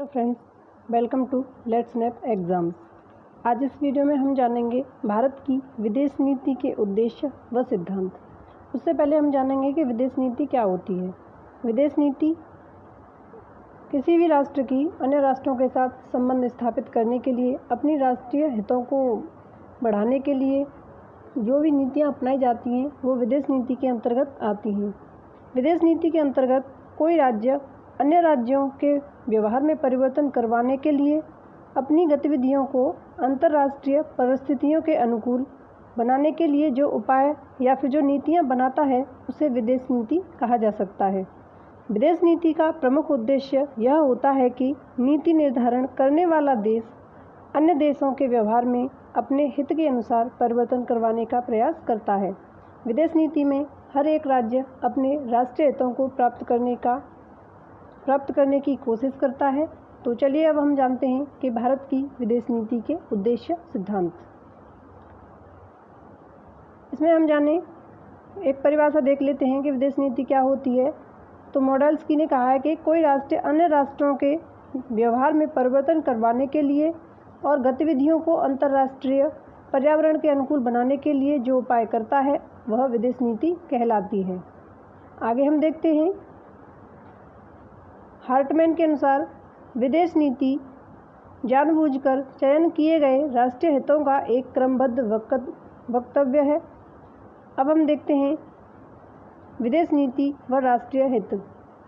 Hello friends, welcome to let's nap exams. आज इस video में हम जानेंगे भारत की विदेश नीति के उद्देश्य व सिद्धांत। उससे पहले हम जानेंगे कि विदेश नीति क्या होती है। विदेश नीति किसी भी राष्ट्र की अन्य राष्ट्रों के साथ संबंध स्थापित करने के लिए, अपनी राष्ट्रीय हितों को बढ़ाने के लिए जो भी नीतियाँ अपनाई जाती हैं वो विदेश नीति के अंतर्गत आती हैं। विदेश नीति के अंतर्गत कोई राज्य अन्य राज्यों के व्यवहार में परिवर्तन करवाने के लिए अपनी गतिविधियों को अंतर्राष्ट्रीय परिस्थितियों के अनुकूल बनाने के लिए जो उपाय या फिर जो नीतियां बनाता है उसे विदेश नीति कहा जा सकता है। विदेश नीति का प्रमुख उद्देश्य यह होता है कि नीति निर्धारण करने वाला देश अन्य देशों के व्यवहार में अपने हित के अनुसार परिवर्तन करवाने का प्रयास करता है। विदेश नीति में हर एक राज्य अपने राष्ट्रीय हितों को प्राप्त करने की कोशिश करता है। तो चलिए अब हम जानते हैं कि भारत की विदेश नीति के उद्देश्य सिद्धांत। इसमें हम जाने एक परिभाषा देख लेते हैं कि विदेश नीति क्या होती है। तो मॉडल्स्की ने कहा है कि कोई राष्ट्र अन्य राष्ट्रों के व्यवहार में परिवर्तन करवाने के लिए और गतिविधियों को अंतर्राष्ट्रीय पर्यावरण के अनुकूल बनाने के लिए जो उपाय करता है वह विदेश नीति कहलाती है। आगे हम देखते हैं, हार्टमैन के अनुसार विदेश नीति जानबूझकर चयन किए गए राष्ट्रीय हितों का एक क्रमबद्ध वक्तव्य है। अब हम देखते हैं विदेश नीति व राष्ट्रीय हित।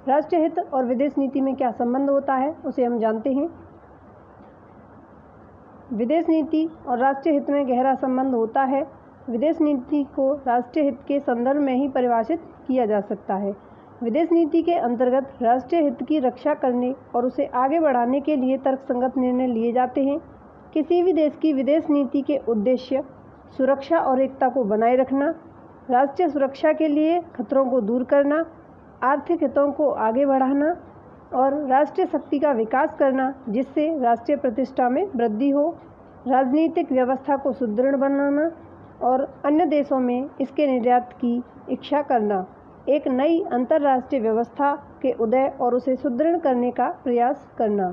राष्ट्रीय हित और विदेश नीति में क्या संबंध होता है उसे हम जानते हैं। विदेश नीति और राष्ट्रीय हित में गहरा संबंध होता है। विदेश नीति को राष्ट्रीय हित के संदर्भ में ही परिभाषित किया जा सकता है। विदेश नीति के अंतर्गत राष्ट्रीय हित की रक्षा करने और उसे आगे बढ़ाने के लिए तर्कसंगत निर्णय लिए जाते हैं। किसी भी देश की विदेश नीति के उद्देश्य सुरक्षा और एकता को बनाए रखना, राष्ट्रीय सुरक्षा के लिए खतरों को दूर करना, आर्थिक हितों को आगे बढ़ाना और राष्ट्रीय शक्ति का विकास करना जिससे राष्ट्रीय प्रतिष्ठा में वृद्धि हो, राजनीतिक व्यवस्था को सुदृढ़ बनाना और अन्य देशों में इसके निर्यात की इच्छा करना, एक नई अंतर्राष्ट्रीय व्यवस्था के उदय और उसे सुदृढ़ करने का प्रयास करना।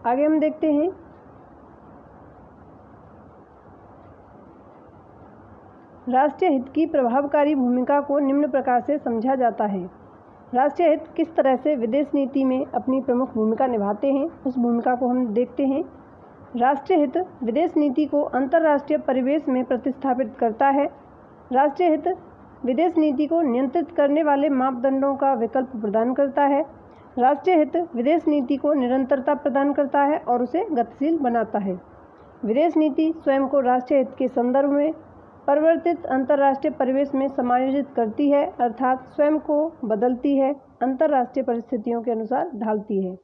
आगे हम देखते हैं, राष्ट्रीय हित की प्रभावकारी भूमिका को निम्न प्रकार से समझा जाता है। राष्ट्रीय हित किस तरह से विदेश नीति में अपनी प्रमुख भूमिका निभाते हैं उस भूमिका को हम देखते हैं। राष्ट्रीय हित विदेश नीति को अंतर्राष्ट्रीय परिवेश में प्रतिस्थापित करता है। राष्ट्रीय हित विदेश नीति को नियंत्रित करने वाले मापदंडों का विकल्प प्रदान करता है। राष्ट्रीय हित विदेश नीति को निरंतरता प्रदान करता है और उसे गतिशील बनाता है। विदेश नीति स्वयं को राष्ट्रीय हित के संदर्भ में परिवर्तित अंतर्राष्ट्रीय परिवेश में समायोजित करती है, अर्थात स्वयं को बदलती है, अंतर्राष्ट्रीय परिस्थितियों के अनुसार ढालती है।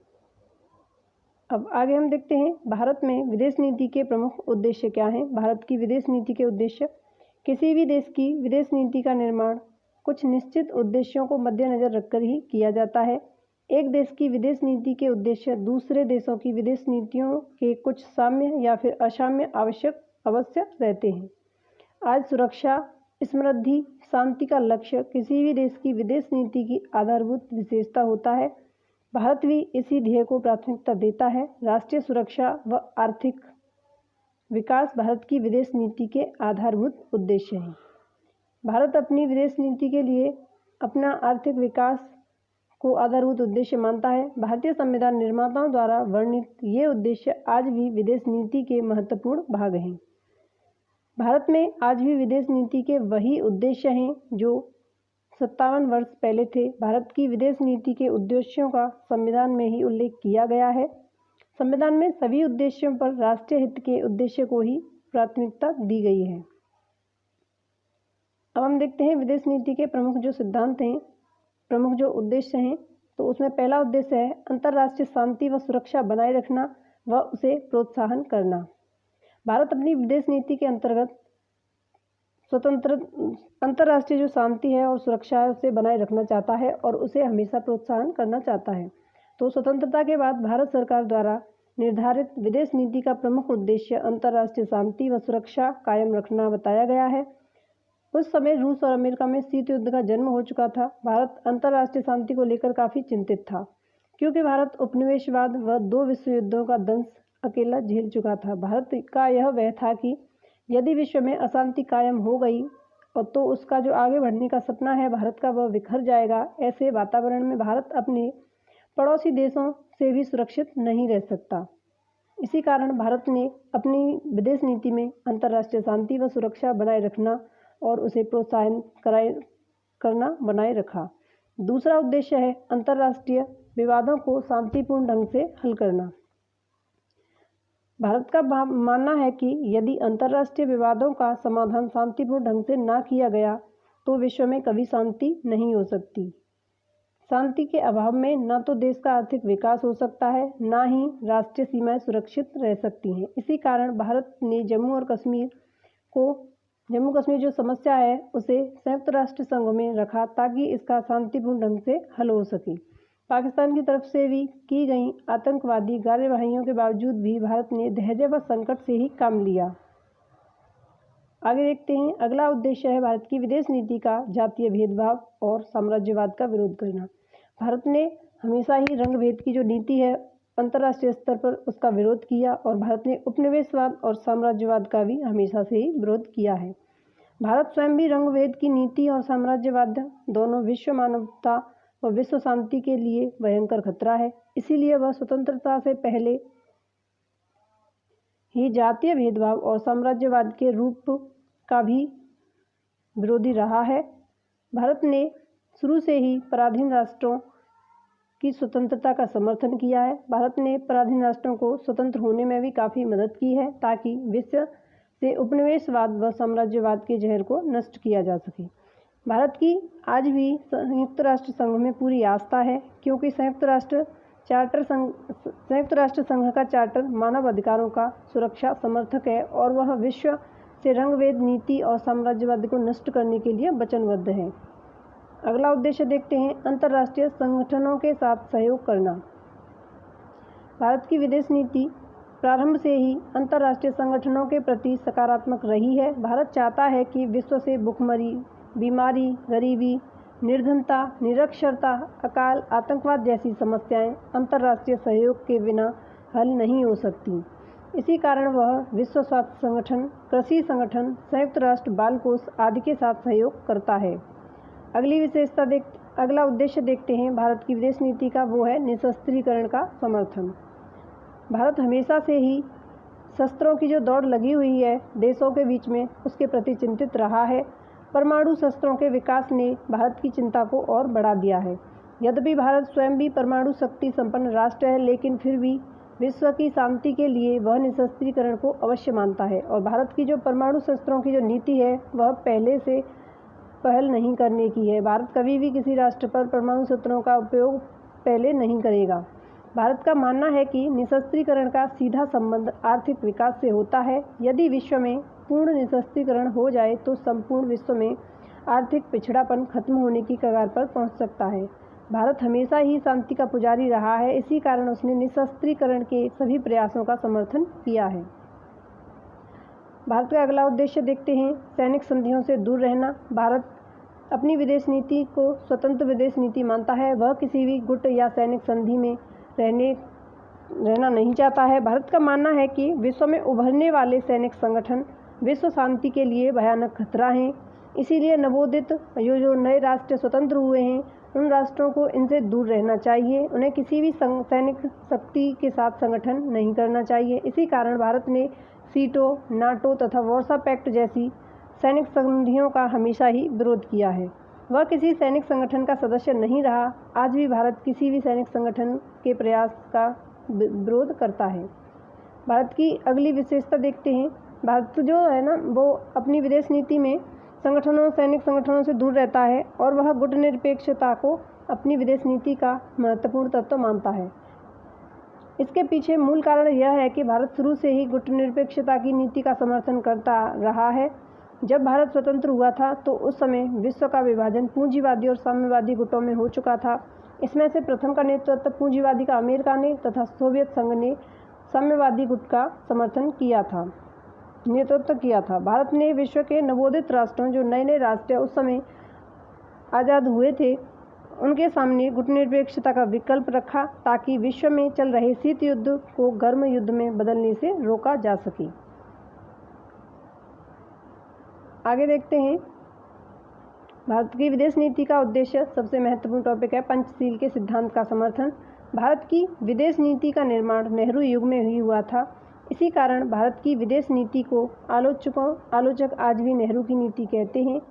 अब आगे हम देखते हैं भारत में विदेश नीति के प्रमुख उद्देश्य क्या हैं। भारत की विदेश नीति के उद्देश्य। किसी भी देश की विदेश नीति का निर्माण कुछ निश्चित उद्देश्यों को मद्देनजर रखकर ही किया जाता है। एक देश की विदेश नीति के उद्देश्य दूसरे देशों की विदेश नीतियों के कुछ साम्य या फिर असाम्य अवश्य रहते हैं। आज सुरक्षा, समृद्धि, शांति का लक्ष्य किसी भी देश की विदेश नीति की आधारभूत विशेषता होता है। भारत भी इसी ध्येय को प्राथमिकता देता है। राष्ट्रीय सुरक्षा व आर्थिक विकास भारत की विदेश नीति के आधारभूत उद्देश्य हैं। भारत अपनी विदेश नीति के लिए अपना आर्थिक विकास को आधारभूत उद्देश्य मानता है। भारतीय संविधान निर्माताओं द्वारा वर्णित ये उद्देश्य आज भी विदेश नीति के महत्वपूर्ण भाग हैं। भारत में आज भी विदेश नीति के वही उद्देश्य हैं जो 57 वर्ष पहले थे। भारत की विदेश नीति के उद्देश्यों का संविधान में ही उल्लेख किया गया है। संविधान में सभी उद्देश्यों पर राष्ट्रीय हित के उद्देश्य को ही प्राथमिकता दी गई है। अब हम देखते हैं विदेश नीति के प्रमुख जो सिद्धांत हैं, प्रमुख जो उद्देश्य हैं। तो उसमें पहला उद्देश्य है अंतर्राष्ट्रीय शांति व सुरक्षा बनाए रखना व उसे प्रोत्साहन करना। भारत अपनी विदेश नीति के अंतर्गत स्वतंत्र अंतर्राष्ट्रीय जो शांति है और सुरक्षा है उसे बनाए रखना चाहता है और उसे हमेशा प्रोत्साहन करना चाहता है। तो स्वतंत्रता के बाद भारत सरकार द्वारा निर्धारित विदेश नीति का प्रमुख उद्देश्य अंतर्राष्ट्रीय शांति व सुरक्षा कायम रखना बताया गया है। उस समय रूस और अमेरिका में शीत युद्ध का जन्म हो चुका था। भारत अंतर्राष्ट्रीय शांति को लेकर काफ़ी चिंतित था। क्योंकि भारत उपनिवेशवाद व 2 विश्व युद्धों का दंश अकेला झेल चुका था। भारत का यह वह था कि यदि विश्व में अशांति कायम हो गई और तो उसका जो आगे बढ़ने का सपना है भारत का वह बिखर जाएगा। ऐसे वातावरण में भारत अपने पड़ोसी देशों से भी सुरक्षित नहीं रह सकता। इसी कारण भारत ने अपनी विदेश नीति में अंतर्राष्ट्रीय शांति व सुरक्षा बनाए रखना और उसे प्रोत्साहन करना बनाए रखा। दूसरा उद्देश्य है अंतर्राष्ट्रीय विवादों को शांतिपूर्ण ढंग से हल करना। भारत का मानना है कि यदि अंतर्राष्ट्रीय विवादों का समाधान शांतिपूर्ण ढंग से ना किया गया तो विश्व में कभी शांति नहीं हो सकती। शांति के अभाव में न तो देश का आर्थिक विकास हो सकता है, ना ही राष्ट्रीय सीमाएं सुरक्षित रह सकती हैं। इसी कारण भारत ने जम्मू कश्मीर जो समस्या है उसे संयुक्त राष्ट्र संघ में रखा ताकि इसका शांतिपूर्ण ढंग से हल हो सके। पाकिस्तान की तरफ से भी की गई आतंकवादी कार्यवाहियों के बावजूद भी भारत ने धैर्य व संकट से ही काम लिया। आगे देखते हैं। अगला उद्देश्य है भारत की विदेश नीति का जातीय भेदभाव और साम्राज्यवाद का विरोध करना। भारत ने हमेशा ही रंग भेद की जो नीति है अंतर्राष्ट्रीय स्तर पर उसका विरोध किया और भारत ने उपनिवेशवाद और साम्राज्यवाद का भी हमेशा से ही विरोध किया है। भारत स्वयं भी रंग भेद की नीति और साम्राज्यवाद दोनों विश्व मानवता व विश्व शांति के लिए भयंकर खतरा है। इसीलिए वह स्वतंत्रता से पहले ही जातीय भेदभाव और साम्राज्यवाद के रूप का भी विरोधी रहा है। भारत ने शुरू से ही पराधीन राष्ट्रों की स्वतंत्रता का समर्थन किया है। भारत ने पराधीन राष्ट्रों को स्वतंत्र होने में भी काफ़ी मदद की है ताकि विश्व से उपनिवेशवाद व साम्राज्यवाद के जहर को नष्ट किया जा सके। भारत की आज भी संयुक्त राष्ट्र संघ में पूरी आस्था है क्योंकि संयुक्त राष्ट्र संघ का चार्टर मानव अधिकारों का सुरक्षा समर्थक है और वह विश्व से रंगभेद नीति और साम्राज्यवाद को नष्ट करने के लिए वचनबद्ध है। अगला उद्देश्य देखते हैं। अंतर्राष्ट्रीय संगठनों के साथ सहयोग करना। भारत की विदेश नीति प्रारंभ से ही अंतर्राष्ट्रीय संगठनों के प्रति सकारात्मक रही है। भारत चाहता है कि विश्व से भुखमरी, बीमारी, गरीबी, निर्धनता, निरक्षरता, अकाल, आतंकवाद जैसी समस्याएं अंतर्राष्ट्रीय सहयोग के बिना हल नहीं हो सकती। इसी कारण वह विश्व स्वास्थ्य संगठन, कृषि संगठन, संयुक्त राष्ट्र बाल कोष आदि के साथ सहयोग करता है। अगला उद्देश्य देखते हैं भारत की विदेश नीति का, वो है निशस्त्रीकरण का समर्थन। भारत हमेशा से ही शस्त्रों की जो दौड़ लगी हुई है देशों के बीच में उसके प्रति चिंतित रहा है। परमाणु शस्त्रों के विकास ने भारत की चिंता को और बढ़ा दिया है। यद्यपि भारत स्वयं भी परमाणु शक्ति संपन्न राष्ट्र है लेकिन फिर भी विश्व की शांति के लिए वह निशस्त्रीकरण को अवश्य मानता है और भारत की जो परमाणु शस्त्रों की जो नीति है वह पहले से पहल नहीं करने की है। भारत कभी भी किसी राष्ट्र पर परमाणु शस्त्रों का उपयोग पहले नहीं करेगा। भारत का मानना है कि निशस्त्रीकरण का सीधा संबंध आर्थिक विकास से होता है। यदि विश्व में पूर्ण निशस्त्रीकरण हो जाए तो संपूर्ण विश्व में आर्थिक पिछड़ापन खत्म होने की कगार पर पहुंच सकता है। भारत हमेशा ही शांति का पुजारी रहा है, इसी कारण उसने निशस्त्रीकरण के सभी प्रयासों का समर्थन किया है। भारत का अगला उद्देश्य देखते हैं। सैनिक संधियों से दूर रहना। भारत अपनी विदेश नीति को स्वतंत्र विदेश नीति मानता है। वह किसी भी गुट या सैनिक संधि में रहना नहीं चाहता है। भारत का मानना है कि विश्व में उभरने वाले सैनिक संगठन विश्व शांति के लिए भयानक खतरा हैं। इसीलिए नवोदित जो नए राष्ट्र स्वतंत्र हुए हैं उन राष्ट्रों को इनसे दूर रहना चाहिए। उन्हें किसी भी सैनिक शक्ति के साथ संगठन नहीं करना चाहिए। इसी कारण भारत ने सीटो, नाटो तथा वार्सा पैक्ट जैसी सैनिक संधियों का हमेशा ही विरोध किया है। वह किसी सैनिक संगठन का सदस्य नहीं रहा। आज भी भारत किसी भी सैनिक संगठन के प्रयास का विरोध करता है। भारत की अगली विशेषता देखते हैं। भारत जो है ना वो अपनी विदेश नीति में सैनिक संगठनों से दूर रहता है और वह गुटनिरपेक्षता को अपनी विदेश नीति का महत्वपूर्ण तत्व मानता है। इसके पीछे मूल कारण यह है कि भारत शुरू से ही गुटनिरपेक्षता की नीति का समर्थन करता रहा है। जब भारत स्वतंत्र हुआ था तो उस समय विश्व का विभाजन पूंजीवादी और साम्यवादी गुटों में हो चुका था। इसमें से प्रथम का नेतृत्व पूंजीवादी का अमेरिका ने तथा सोवियत संघ ने साम्यवादी गुट का नेतृत्व किया था। भारत ने विश्व के नवोदित राष्ट्रों जो नए राष्ट्र उस समय आज़ाद हुए थे उनके सामने गुटनिरपेक्षता का विकल्प रखा ताकि विश्व में चल रहे शीत युद्ध को गर्म युद्ध में बदलने से रोका जा सके। आगे देखते हैं, भारत की विदेश नीति का उद्देश्य। सबसे महत्वपूर्ण टॉपिक है पंचशील के सिद्धांत का समर्थन। भारत की विदेश नीति का निर्माण नेहरू युग में ही हुआ था। इसी कारण भारत की विदेश नीति को आलोचक आज भी नेहरू की नीति कहते हैं।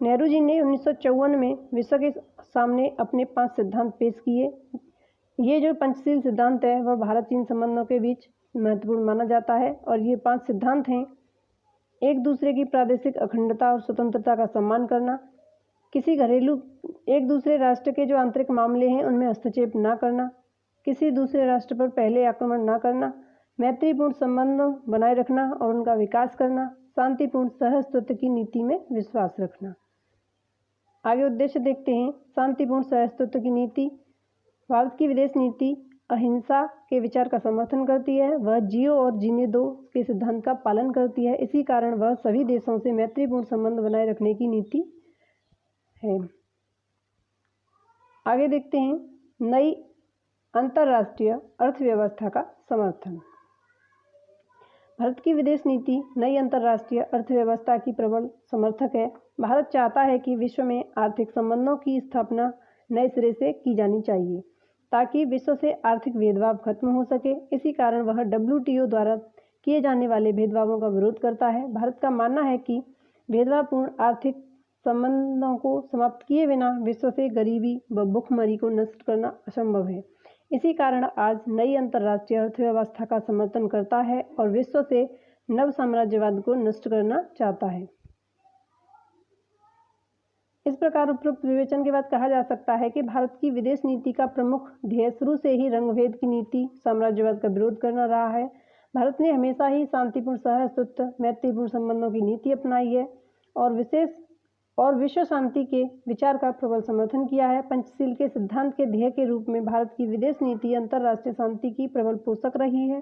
नेहरू जी ने 1954 में विश्व के सामने अपने 5 सिद्धांत पेश किए। ये जो पंचशील सिद्धांत है वह भारत चीन संबंधों के बीच महत्वपूर्ण माना जाता है और ये 5 सिद्धांत हैं: एक दूसरे की प्रादेशिक अखंडता और स्वतंत्रता का सम्मान करना, एक दूसरे राष्ट्र के जो आंतरिक मामले हैं उनमें हस्तक्षेप न करना, किसी दूसरे राष्ट्र पर पहले आक्रमण न करना, मैत्रीपूर्ण संबंध बनाए रखना और उनका विकास करना, शांतिपूर्ण सहअस्तित्व की नीति में विश्वास रखना। आगे उद्देश्य देखते हैं। शांतिपूर्ण सहअस्तित्व की नीति। भारत की विदेश नीति अहिंसा के विचार का समर्थन करती है। वह जियो और जीने दो के सिद्धांत का पालन करती है। इसी कारण वह सभी देशों से मैत्रीपूर्ण संबंध बनाए रखने की नीति है। आगे देखते हैं, नई अंतर्राष्ट्रीय अर्थव्यवस्था का समर्थन। भारत की विदेश नीति नई अंतर्राष्ट्रीय अर्थव्यवस्था की प्रबल समर्थक है। भारत चाहता है कि विश्व में आर्थिक संबंधों की स्थापना नए सिरे से की जानी चाहिए ताकि विश्व से आर्थिक भेदभाव खत्म हो सके। इसी कारण वह WTO द्वारा किए जाने वाले भेदभावों का विरोध करता है। भारत का मानना है कि भेदभावपूर्ण आर्थिक संबंधों को समाप्त किए बिना विश्व से गरीबी व भुखमरी को नष्ट करना असंभव है। इसी कारण आज नई अंतर्राष्ट्रीय अर्थव्यवस्था का समर्थन करता है और विश्व से नव साम्राज्यवाद को नष्ट करना चाहता है। इस प्रकार उपरोक्त विवेचन के बाद कहा जा सकता है कि भारत की विदेश नीति का प्रमुख ध्येय शुरू से ही रंगभेद की नीति, साम्राज्यवाद का विरोध करना रहा है। भारत ने हमेशा ही शांतिपूर्ण सहअस्तित्व, मैत्रीपूर्ण संबंधों की नीति अपनाई है और विश्व शांति के विचार का प्रबल समर्थन किया है। पंचशील के सिद्धांत के ध्येय के रूप में भारत की विदेश नीति अंतर्राष्ट्रीय शांति की प्रबल पोषक रही है।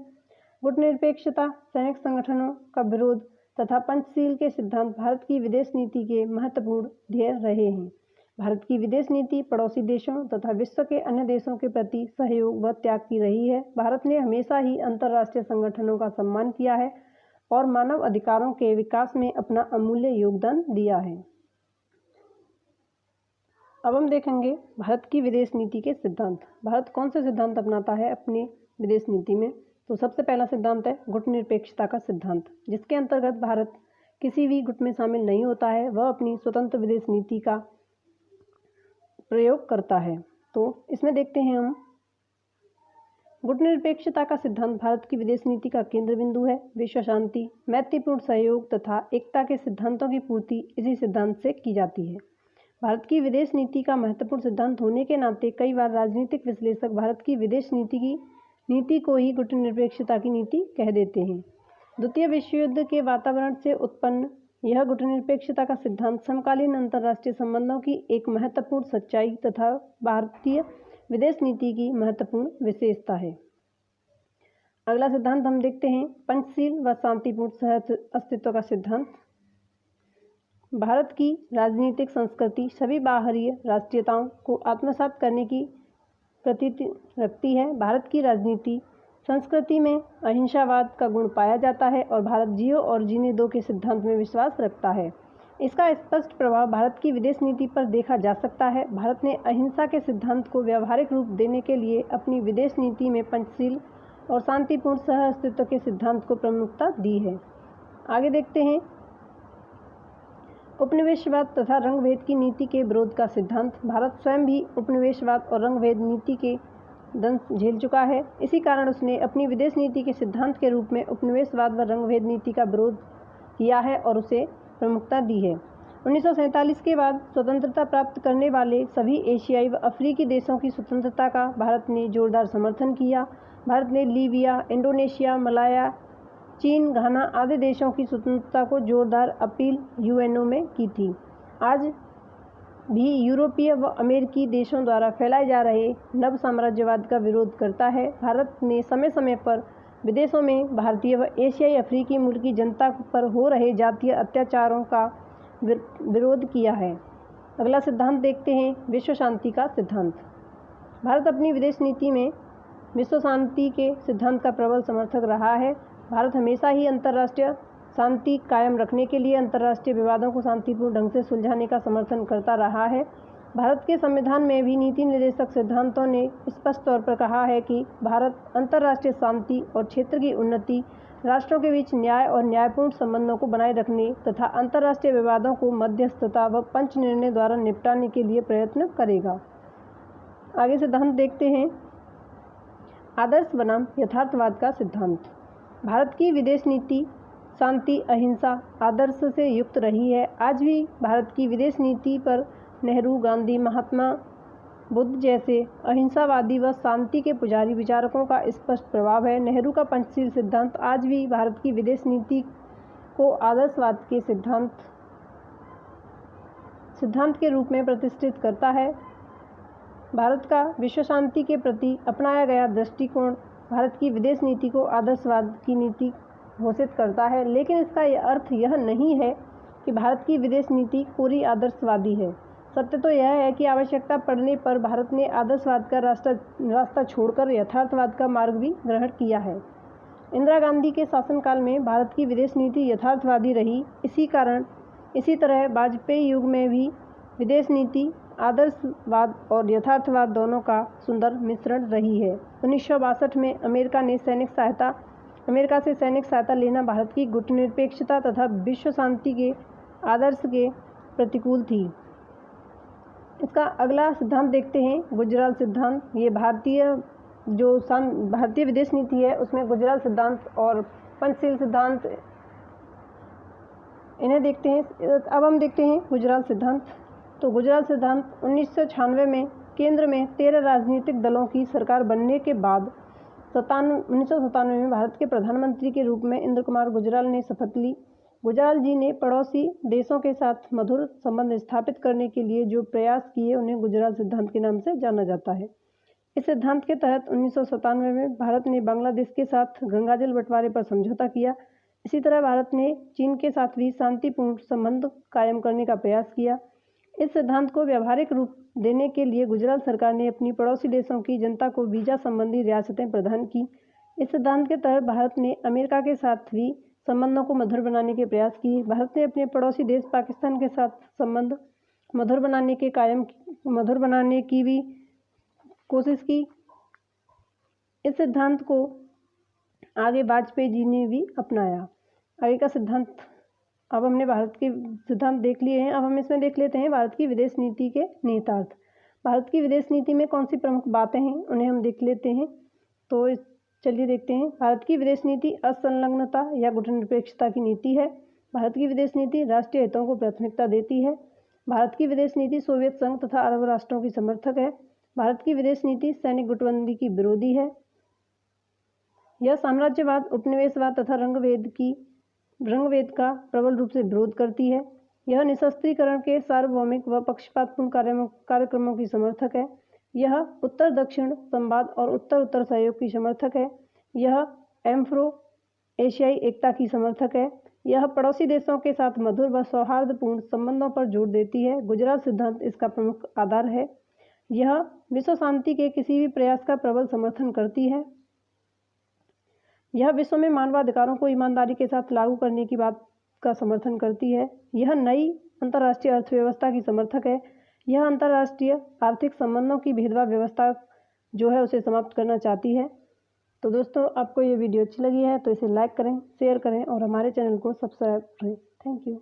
गुटनिरपेक्षता, सैनिक संगठनों का विरोध तथा पंचशील के सिद्धांत भारत की विदेश नीति के महत्वपूर्ण ध्येय रहे हैं। भारत की विदेश नीति पड़ोसी देशों तथा विश्व के अन्य देशों के प्रति सहयोग व त्याग की रही है। भारत ने हमेशा ही अंतर्राष्ट्रीय संगठनों का सम्मान किया है और मानव अधिकारों के विकास में अपना अमूल्य योगदान दिया है। अब हम देखेंगे भारत की विदेश नीति के सिद्धांत। भारत कौन से सिद्धांत अपनाता है अपनी विदेश नीति में? तो सबसे पहला सिद्धांत है गुटनिरपेक्षता का सिद्धांत, जिसके अंतर्गत भारत किसी भी गुट में शामिल नहीं होता है। वह अपनी स्वतंत्र विदेश नीति का प्रयोग करता है। तो इसमें देखते हैं हम, गुटनिरपेक्षता का सिद्धांत भारत की विदेश नीति का केंद्र बिंदु है। विश्व शांति, मैत्रीपूर्ण सहयोग तथा एकता के सिद्धांतों की पूर्ति इसी सिद्धांत से की जाती है। भारत की विदेश नीति का महत्वपूर्ण सिद्धांत होने के नाते कई बार राजनीतिक विश्लेषक भारत की विदेश नीति को ही गुटनिरपेक्षता की नीति कह देते हैं। द्वितीय विश्व युद्ध के वातावरण से उत्पन्न यह गुटनिरपेक्षता का सिद्धांत समकालीन अंतर्राष्ट्रीय संबंधों की एक महत्वपूर्ण सच्चाई तथा भारतीय विदेश नीति की महत्वपूर्ण विशेषता है। अगला सिद्धांत हम देखते हैं, पंचशील व शांतिपूर्ण सहअस्तित्व का सिद्धांत। भारत की राजनीतिक संस्कृति सभी बाहरी राष्ट्रीयताओं को आत्मसात करने की प्रतीति रखती है। भारत की राजनीति संस्कृति में अहिंसावाद का गुण पाया जाता है और भारत जियो और जीने दो के सिद्धांत में विश्वास रखता है। इसका स्पष्ट प्रभाव भारत की विदेश नीति पर देखा जा सकता है। भारत ने अहिंसा के सिद्धांत को व्यावहारिक रूप देने के लिए अपनी विदेश नीति में पंचशील और शांतिपूर्ण सहअस्तित्व के सिद्धांत को प्रमुखता दी है। आगे देखते हैं, उपनिवेशवाद तथा रंगभेद की नीति के विरोध का सिद्धांत। भारत स्वयं भी उपनिवेशवाद और रंगभेद नीति के दंश झेल चुका है। इसी कारण उसने अपनी विदेश नीति के सिद्धांत के रूप में उपनिवेशवाद व रंगभेद नीति का विरोध किया है और उसे प्रमुखता दी है। 1947 के बाद स्वतंत्रता प्राप्त करने वाले सभी एशियाई व अफ्रीकी देशों की स्वतंत्रता का भारत ने जोरदार समर्थन किया। भारत ने लीबिया, इंडोनेशिया, मलाया, चीन, घाना आदि देशों की स्वतंत्रता को जोरदार अपील UNO में की थी। आज भी यूरोपीय व अमेरिकी देशों द्वारा फैलाए जा रहे नव साम्राज्यवाद का विरोध करता है। भारत ने समय समय पर विदेशों में भारतीय व एशियाई अफ्रीकी मूल की जनता पर हो रहे जातीय अत्याचारों का विरोध किया है। अगला सिद्धांत देखते हैं, विश्व शांति का सिद्धांत। भारत अपनी विदेश नीति में विश्व शांति के सिद्धांत का प्रबल समर्थक रहा है। भारत हमेशा ही अंतर्राष्ट्रीय शांति कायम रखने के लिए अंतर्राष्ट्रीय विवादों को शांतिपूर्ण ढंग से सुलझाने का समर्थन करता रहा है। भारत के संविधान में भी नीति निर्देशक सिद्धांतों ने स्पष्ट तौर पर कहा है कि भारत अंतर्राष्ट्रीय शांति और क्षेत्र की उन्नति, राष्ट्रों के बीच न्याय और न्यायपूर्ण संबंधों को बनाए रखने तथा अंतर्राष्ट्रीय विवादों को मध्यस्थता व पंच निर्णय द्वारा निपटाने के लिए प्रयत्न करेगा। आगे सिद्धांत देखते हैं, आदर्श बनाम यथार्थवाद का सिद्धांत। भारत की विदेश नीति शांति, अहिंसा आदर्श से युक्त रही है। आज भी भारत की विदेश नीति पर नेहरू, गांधी, महात्मा बुद्ध जैसे अहिंसावादी व शांति के पुजारी विचारकों का स्पष्ट प्रभाव है। नेहरू का पंचशील सिद्धांत आज भी भारत की विदेश नीति को आदर्शवाद के सिद्धांत के रूप में प्रतिष्ठित करता है। भारत का विश्व शांति के प्रति अपनाया गया दृष्टिकोण भारत की विदेश नीति को आदर्शवाद की नीति घोषित करता है, लेकिन इसका अर्थ यह नहीं है कि भारत की विदेश नीति पूरी आदर्शवादी है। सत्य तो यह है कि आवश्यकता पड़ने पर भारत ने आदर्शवाद का रास्ता छोड़कर यथार्थवाद का मार्ग भी ग्रहण किया है। इंदिरा गांधी के शासनकाल में भारत की विदेश नीति यथार्थवादी रही। इसी तरह वाजपेयी युग में भी विदेश नीति आदर्शवाद और यथार्थवाद दोनों का सुंदर मिश्रण रही है। 1962 में अमेरिका से सैनिक सहायता लेना भारत की गुटनिरपेक्षता तथा विश्व शांति के आदर्श के प्रतिकूल थी। इसका अगला सिद्धांत देखते हैं, गुजराल सिद्धांत। ये भारतीय विदेश नीति है उसमें गुजराल सिद्धांत और पंचशील सिद्धांत इन्हें देखते हैं। अब हम देखते हैं गुजराल सिद्धांत। तो गुजराल सिद्धांत 1996 में केंद्र में 13 राजनीतिक दलों की सरकार बनने के बाद 1997 में भारत के प्रधानमंत्री के रूप में इंद्र कुमार गुजराल ने शपथ ली। गुजराल जी ने पड़ोसी देशों के साथ मधुर संबंध स्थापित करने के लिए जो प्रयास किए उन्हें गुजराल सिद्धांत के नाम से जाना जाता है। इस सिद्धांत के तहत 1997 में भारत ने बांग्लादेश के साथ गंगाजल बंटवारे पर समझौता किया। इसी तरह भारत ने चीन के साथ भी शांतिपूर्ण संबंध कायम करने का प्रयास किया। इस सिद्धांत को व्यावहारिक रूप देने के लिए गुजराल सरकार ने अपनी पड़ोसी देशों की जनता को वीजा संबंधी रियासतें प्रदान की। इस सिद्धांत के तहत भारत ने अमेरिका के साथ भी संबंधों को मधुर बनाने के प्रयास किए। भारत ने अपने पड़ोसी देश पाकिस्तान के साथ संबंध मधुर बनाने की भी कोशिश की। इस सिद्धांत को आगे वाजपेयी जी ने भी अपनाया। आगे का सिद्धांत, अब हमने भारत के सिद्धांत देख लिए हैं। अब हम इसमें देख लेते हैं भारत की विदेश नीति के निहितार्थ। भारत की विदेश नीति में कौन सी प्रमुख बातें हैं उन्हें हम देख लेते हैं। तो चलिए देखते हैं। भारत की विदेश नीति असंलग्नता या गुटनिरपेक्षता की नीति है। भारत की विदेश नीति राष्ट्रीय हितों को प्राथमिकता देती है। भारत की विदेश नीति सोवियत संघ तथा अरब राष्ट्रों की समर्थक है। भारत की विदेश नीति सैनिक गुटबंदी की विरोधी है। यह साम्राज्यवाद, उपनिवेशवाद तथा रंगभेद का प्रबल रूप से विरोध करती है। यह निशस्त्रीकरण के सार्वभौमिक व पक्षपातपूर्ण कार्यक्रमों की समर्थक है। यह उत्तर दक्षिण संवाद और उत्तर उत्तर सहयोग की समर्थक है। यह एफ्रो एशियाई एकता की समर्थक है। यह पड़ोसी देशों के साथ मधुर व सौहार्दपूर्ण संबंधों पर जोर देती है। गुजराल सिद्धांत इसका प्रमुख आधार है। यह विश्व शांति के किसी भी प्रयास का प्रबल समर्थन करती है। यह विश्व में मानवाधिकारों को ईमानदारी के साथ लागू करने की बात का समर्थन करती है। यह नई अंतर्राष्ट्रीय अर्थव्यवस्था की समर्थक है। यह अंतर्राष्ट्रीय आर्थिक संबंधों की भेदभाव व्यवस्था जो है उसे समाप्त करना चाहती है। तो दोस्तों, आपको ये वीडियो अच्छी लगी है तो इसे लाइक करें, शेयर करें और हमारे चैनल को सब्सक्राइब करें। Thank you.